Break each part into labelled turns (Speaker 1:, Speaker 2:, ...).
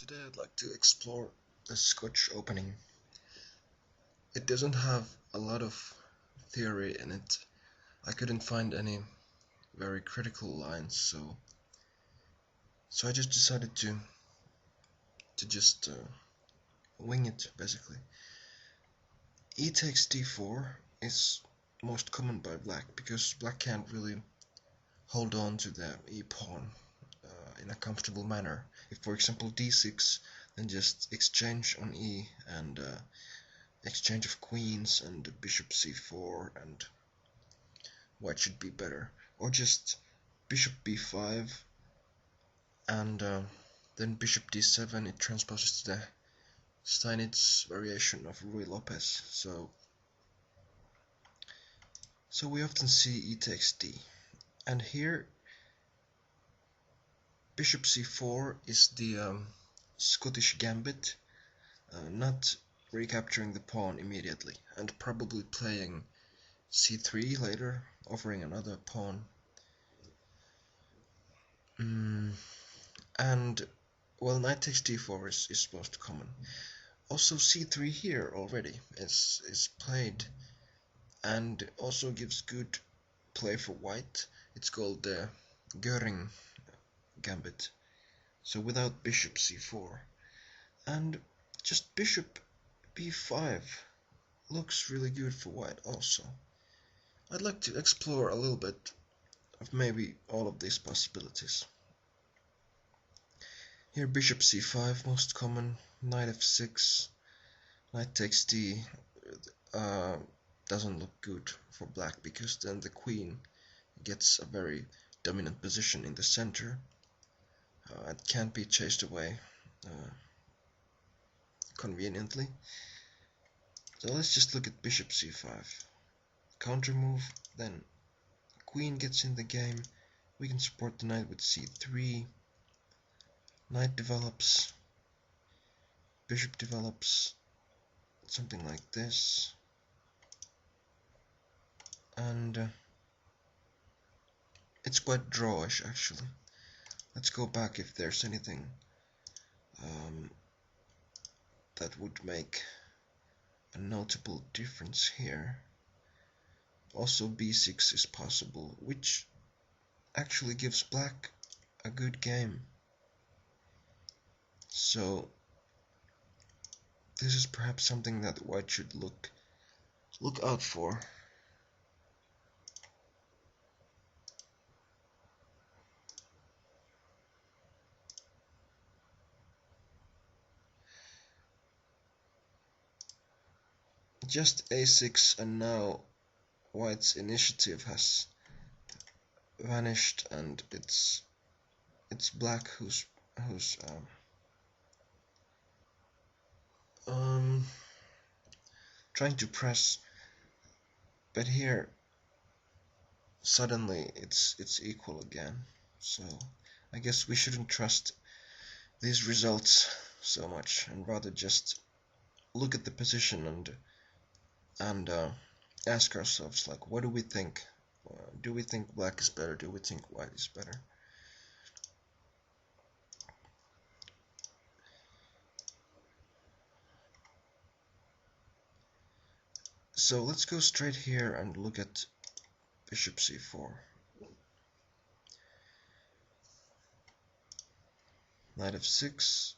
Speaker 1: Today I'd like to explore the Scotch opening. It doesn't have a lot of theory in it. I couldn't find any very critical lines, so I just decided to just wing it basically. E takes d4 is most common by black because black can't really hold on to the e pawn in a comfortable manner. If, for example, d6, then just exchange on e and exchange of queens and bishop c4 and white should be better, or just bishop b5 and then bishop d7. It transposes to the Steinitz variation of Ruy Lopez, so we often see e takes d, and here bishop c4 is the Scottish gambit, not recapturing the pawn immediately and probably playing c3 later, offering another pawn. And well, knight takes d4 is most common. Also c3 here already is played and also gives good play for white. It's called the Göring gambit. So without bishop c4 and just bishop b5 looks really good for white also. I'd like to explore a little bit of maybe all of these possibilities. Here bishop c5 most common, knight f6, knight takes d doesn't look good for black because then the queen gets a very dominant position in the center. It can't be chased away conveniently. So let's just look at bishop c5. Counter move, then queen gets in the game. We can support the knight with c3. Knight develops, bishop develops, something like this. And it's quite drawish actually. Let's go back if there's anything that would make a notable difference here. Also b6 is possible, which actually gives black a good game. So this is perhaps something that white should look out for. Just a6, and now white's initiative has vanished, and it's black who's trying to press, but here suddenly it's equal again. So I guess we shouldn't trust these results so much and rather just look at the position and ask ourselves, like, what do we think? Do we think black is better? Do we think white is better? So let's go straight here and look at bishop c4. Knight f6,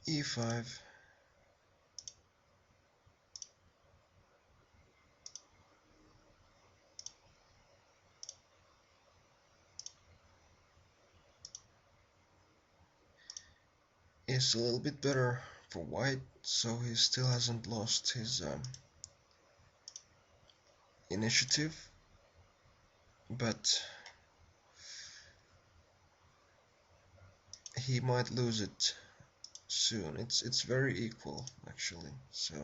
Speaker 1: e5, is a little bit better for white, so he still hasn't lost his initiative, but he might lose it soon. It's very equal actually, so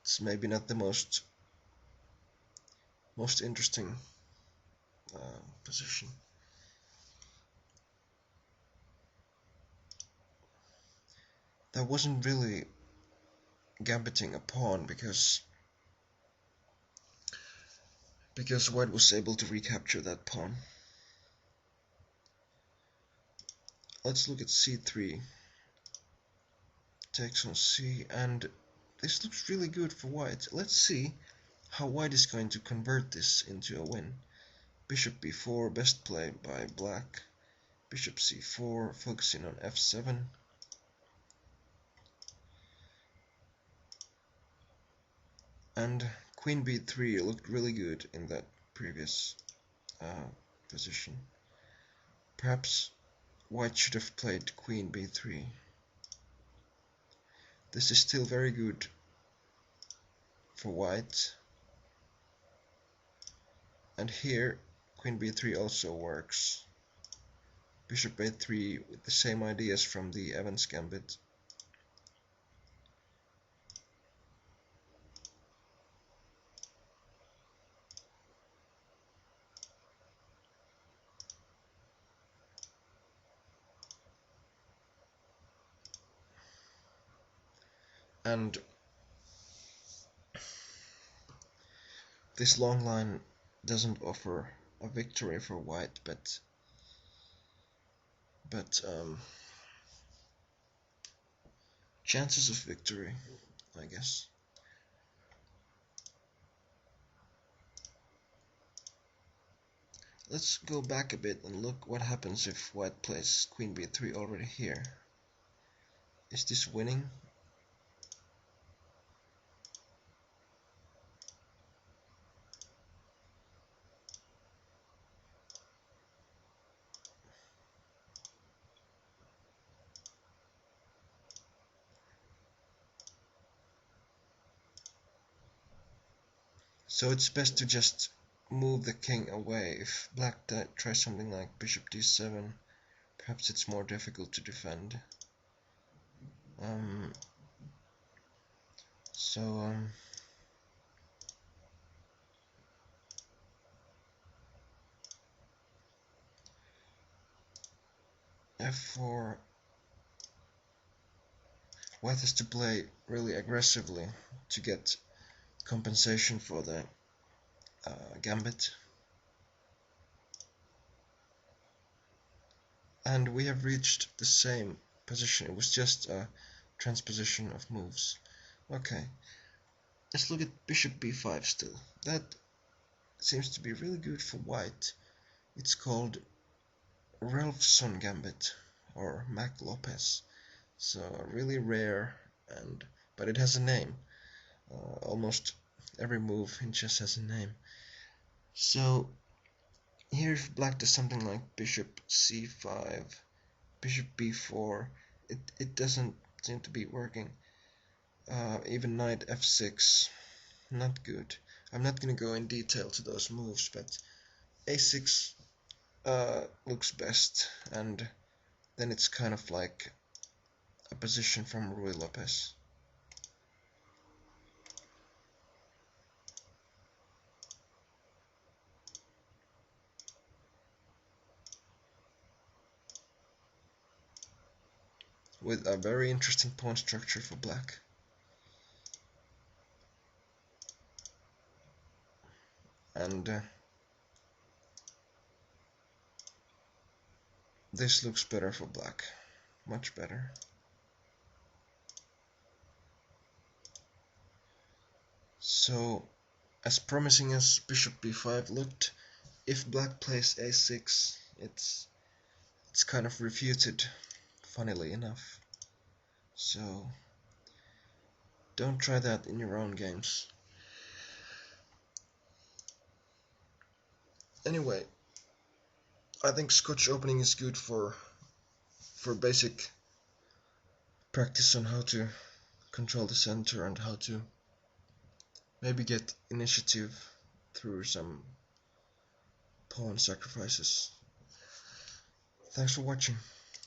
Speaker 1: it's maybe not the most interesting position. That wasn't really gambiting a pawn because white was able to recapture that pawn. let's look at c3. Takes on c, and this looks really good for white. Let's see how white is going to convert this into a win. Bishop b4, best play by black. Bishop c4, focusing on f7. And queen b3 looked really good in that previous position. Perhaps white should have played queen b3. This is still very good for white. And here queen b3 also works. Bishop a3 with the same ideas from the Evans gambit. And this long line doesn't offer a victory for white, but chances of victory, I guess. Let's go back a bit and look what happens if white plays queen b3 already here. Is this winning? So it's best to just move the king away. If black tries something like bishop d7, perhaps it's more difficult to defend. F4. White has to play really aggressively to get compensation for the gambit. And we have reached the same position. It was just a transposition of moves. Okay, let's look at bishop b5 still. That seems to be really good for white. It's called Relfson gambit or Mac Lopez. So really rare, but it has a name. Almost every move in chess has a name. So here if black does something like bishop c5, bishop b4, it doesn't seem to be working. Even knight f6, not good. I'm not going to go in detail to those moves, but a6 looks best, and then it's kind of like a position from Ruy Lopez. With a very interesting pawn structure for black. And this looks better for black, much better. So, as promising as bishop b5 looked, if black plays a6, it's kind of refuted, funnily enough. So, don't try that in your own games. Anyway, I think Scotch opening is good for basic practice on how to control the center and how to maybe get initiative through some pawn sacrifices. Thanks for watching.